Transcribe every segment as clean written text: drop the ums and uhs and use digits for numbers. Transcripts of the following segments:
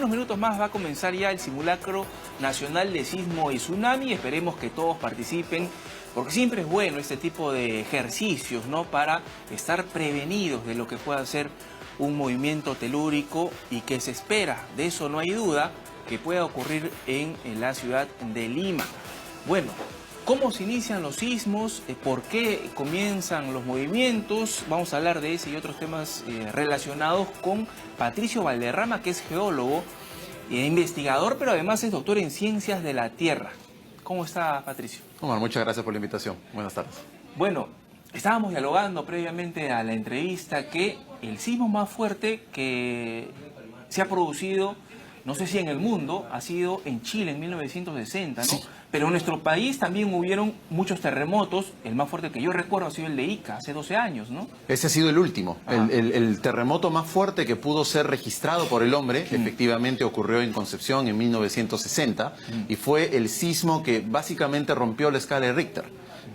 unos minutos más va a comenzar ya el simulacro nacional de sismo y tsunami. Esperemos que todos participen, porque siempre es bueno este tipo de ejercicios, ¿no? Para estar prevenidos de lo que pueda ser un movimiento telúrico y que se espera, de eso no hay duda, que pueda ocurrir en la ciudad de Lima. Bueno, ¿cómo se inician los sismos? ¿Por qué comienzan los movimientos? Vamos a hablar de ese y otros temas relacionados con Patricio Valderrama, que es geólogo e investigador, pero además es doctor en Ciencias de la Tierra. ¿Cómo está, Patricio? Omar, muchas gracias por la invitación. Buenas tardes. Bueno, estábamos dialogando previamente a la entrevista que el sismo más fuerte que se ha producido, no sé si en el mundo, ha sido en Chile en 1960, ¿no? Sí. Pero en nuestro país también hubieron muchos terremotos. El más fuerte que yo recuerdo ha sido el de Ica, hace 12 años, ¿no? Ese ha sido el último. El terremoto más fuerte que pudo ser registrado por el hombre, efectivamente ocurrió en Concepción en 1960, y fue el sismo que básicamente rompió la escala de Richter.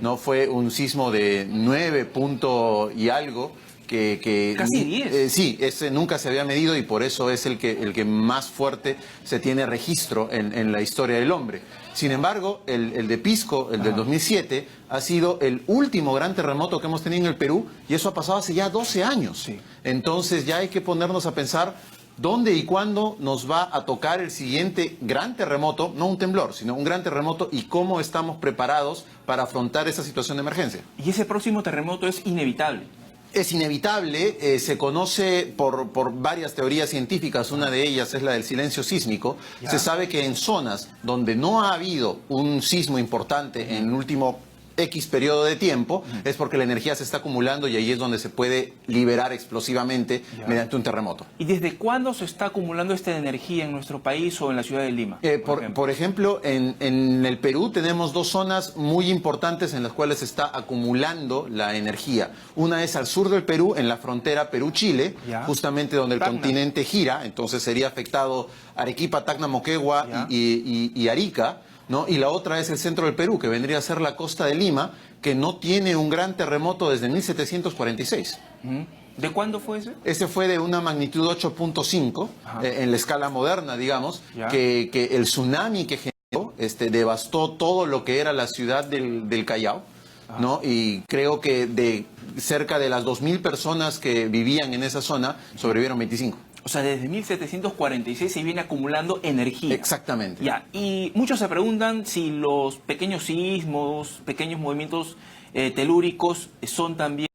No fue un sismo de 9 punto y algo, casi 10. Sí, ese nunca se había medido y por eso es el que más fuerte se tiene registro en la historia del hombre. Sin embargo, el de Pisco, el del 2007, ha sido el último gran terremoto que hemos tenido en el Perú, y eso ha pasado hace ya 12 años. Sí. Entonces ya hay que ponernos a pensar dónde y cuándo nos va a tocar el siguiente gran terremoto, no un temblor, sino un gran terremoto, y cómo estamos preparados para afrontar esa situación de emergencia. Y ese próximo terremoto es inevitable. Es inevitable, se conoce por varias teorías científicas, una de ellas es la del silencio sísmico. Ya. Se sabe que en zonas donde no ha habido un sismo importante en el último X periodo de tiempo, es porque la energía se está acumulando y ahí es donde se puede liberar explosivamente mediante un terremoto. ¿Y desde cuándo se está acumulando esta energía en nuestro país o en la ciudad de Lima? Por ejemplo, en el Perú tenemos dos zonas muy importantes en las cuales se está acumulando la energía. Una es al sur del Perú, en la frontera Perú-Chile, justamente donde el continente gira, entonces sería afectado Arequipa, Tacna, Moquegua y Arica, ¿no? Y la otra es el centro del Perú, que vendría a ser la costa de Lima, que no tiene un gran terremoto desde 1746. ¿De cuándo fue ese? Ese fue de una magnitud 8.5, en la escala moderna, digamos, que el tsunami que generó devastó todo lo que era la ciudad del Callao, ¿no? Y creo que de cerca de las 2.000 personas que vivían en esa zona, sobrevivieron 25. O sea, desde 1746 se viene acumulando energía. Exactamente. Ya, y muchos se preguntan si los pequeños sismos, pequeños movimientos telúricos son también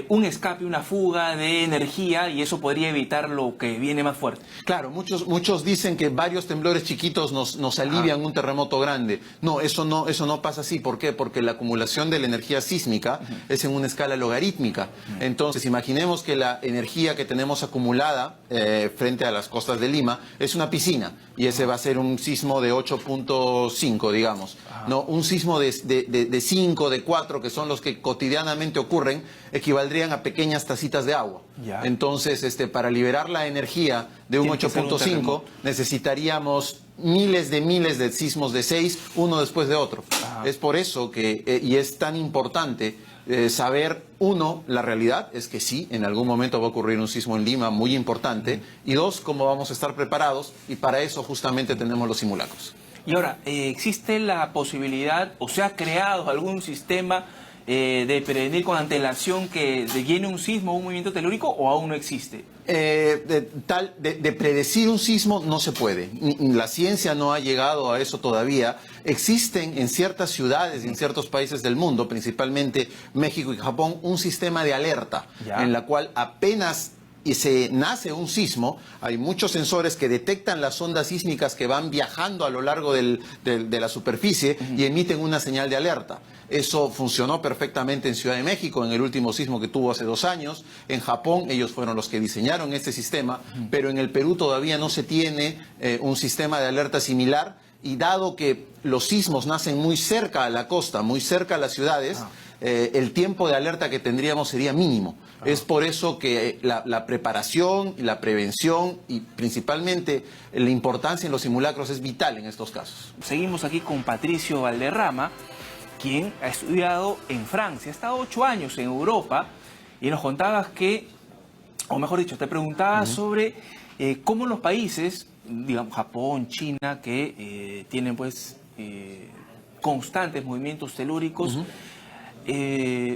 un escape, una fuga de energía, y eso podría evitar lo que viene más fuerte. Claro, muchos dicen que varios temblores chiquitos nos alivian un terremoto grande. No, eso no pasa así. ¿Por qué? Porque la acumulación de la energía sísmica es en una escala logarítmica. Entonces, imaginemos que la energía que tenemos acumulada frente a las costas de Lima es una piscina, y ese va a ser un sismo de 8.5, digamos. No, un sismo de 5, de 4, que son los que cotidianamente ocurren, equivaldrían a pequeñas tacitas de agua. Entonces, para liberar la energía de un 8.5 necesitaríamos miles de sismos de 6, uno después de otro. Es por eso que, y es tan importante saber, uno, la realidad es que sí, en algún momento va a ocurrir un sismo en Lima muy importante, y dos, cómo vamos a estar preparados, y para eso justamente tenemos los simulacros. Y ahora, ¿existe la posibilidad, o se ha creado algún sistema de prevenir con antelación que viene un sismo o un movimiento telúrico, o aún no existe? De predecir un sismo no se puede. La ciencia no ha llegado a eso todavía. Existen en ciertas ciudades y en ciertos países del mundo, principalmente México y Japón, un sistema de alerta en la cual apenas se nace un sismo, hay muchos sensores que detectan las ondas sísmicas que van viajando a lo largo de la superficie y emiten una señal de alerta. Eso funcionó perfectamente en Ciudad de México, en el último sismo que tuvo hace 2 años. En Japón, ellos fueron los que diseñaron este sistema, pero en el Perú todavía no se tiene un sistema de alerta similar, y dado que los sismos nacen muy cerca a la costa, muy cerca a las ciudades, el tiempo de alerta que tendríamos sería mínimo. Es por eso que la preparación, la prevención y principalmente la importancia en los simulacros es vital en estos casos. Seguimos aquí con Patricio Valderrama, quien ha estudiado en Francia, ha estado 8 años en Europa, y nos contabas que, o mejor dicho, te preguntaba sobre cómo los países, digamos Japón, China, que tienen pues constantes movimientos telúricos,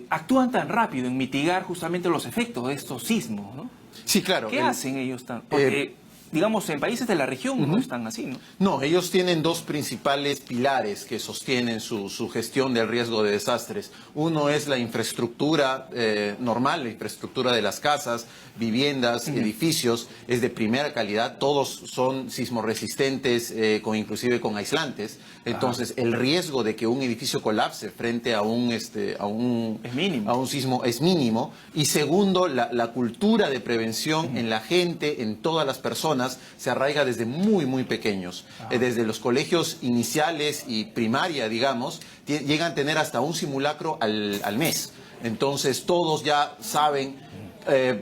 actúan tan rápido en mitigar justamente los efectos de estos sismos, ¿no? Sí, claro. ¿Qué hacen ellos tan? Porque, digamos, en países de la región no están así, ¿no? No, ellos tienen dos principales pilares que sostienen su gestión del riesgo de desastres. Uno es la infraestructura normal, la infraestructura de las casas, viviendas, edificios, es de primera calidad, todos son sismoresistentes, inclusive con aislantes. Entonces, el riesgo de que un edificio colapse frente a un Es mínimo. a un sismo es mínimo. Y segundo, la cultura de prevención en la gente, en todas las personas, se arraiga desde muy pequeños. Desde los colegios iniciales y primaria, digamos, llegan a tener hasta un simulacro al mes. Entonces todos ya saben,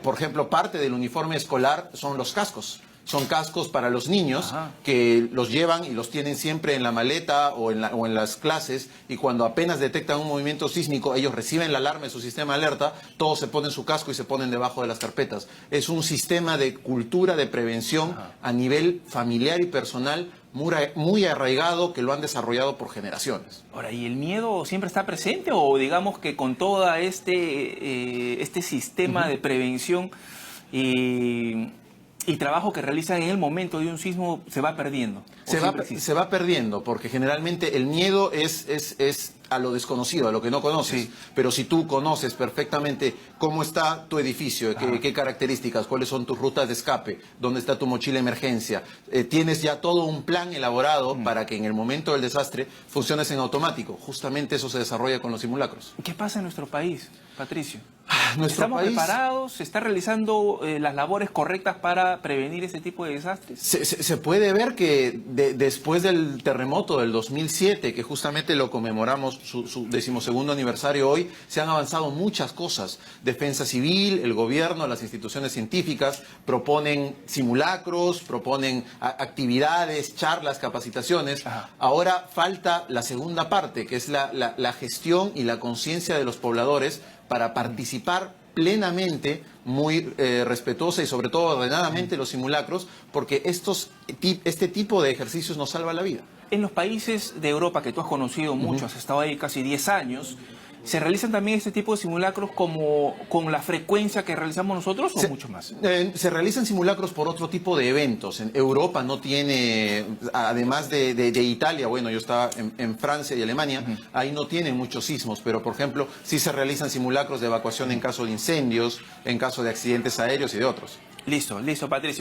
por ejemplo, parte del uniforme escolar son los cascos. Son cascos para los niños que los llevan y los tienen siempre en la maleta o en las clases, y cuando apenas detectan un movimiento sísmico, ellos reciben la alarma de su sistema de alerta, todos se ponen su casco y se ponen debajo de las carpetas. Es un sistema de cultura de prevención a nivel familiar y personal muy arraigado, que lo han desarrollado por generaciones. Ahora, ¿y el miedo siempre está presente o digamos que con todo este sistema de prevención y trabajo que realizan en el momento de un sismo se va perdiendo? Se va perdiendo, porque generalmente el miedo es a lo desconocido, a lo que no conoces. Sí. Pero si tú conoces perfectamente cómo está tu edificio, qué características, cuáles son tus rutas de escape, dónde está tu mochila de emergencia, tienes ya todo un plan elaborado para que en el momento del desastre funciones en automático. Justamente eso se desarrolla con los simulacros. ¿Qué pasa en nuestro país, Patricio? ¿Estamos preparados? ¿Se está realizando las labores correctas para prevenir ese tipo de desastres? Se puede ver que después del terremoto del 2007, que justamente lo conmemoramos su 12º aniversario hoy, se han avanzado muchas cosas. Defensa civil, el gobierno, las instituciones científicas proponen simulacros, proponen actividades, charlas, capacitaciones. Ahora falta la segunda parte, que es la gestión y la conciencia de los pobladores para participar plenamente, muy respetuosa y sobre todo ordenadamente los simulacros, porque este tipo de ejercicios nos salva la vida. En los países de Europa que tú has conocido mucho, has estado ahí casi 10 años, ¿se realizan también este tipo de simulacros como con la frecuencia que realizamos nosotros o mucho más? Se realizan simulacros por otro tipo de eventos. En Europa no tiene, además de Italia, bueno, yo estaba en Francia y Alemania, ahí no tienen muchos sismos, pero por ejemplo sí se realizan simulacros de evacuación en caso de incendios, en caso de accidentes aéreos y de otros. Listo, Patricio.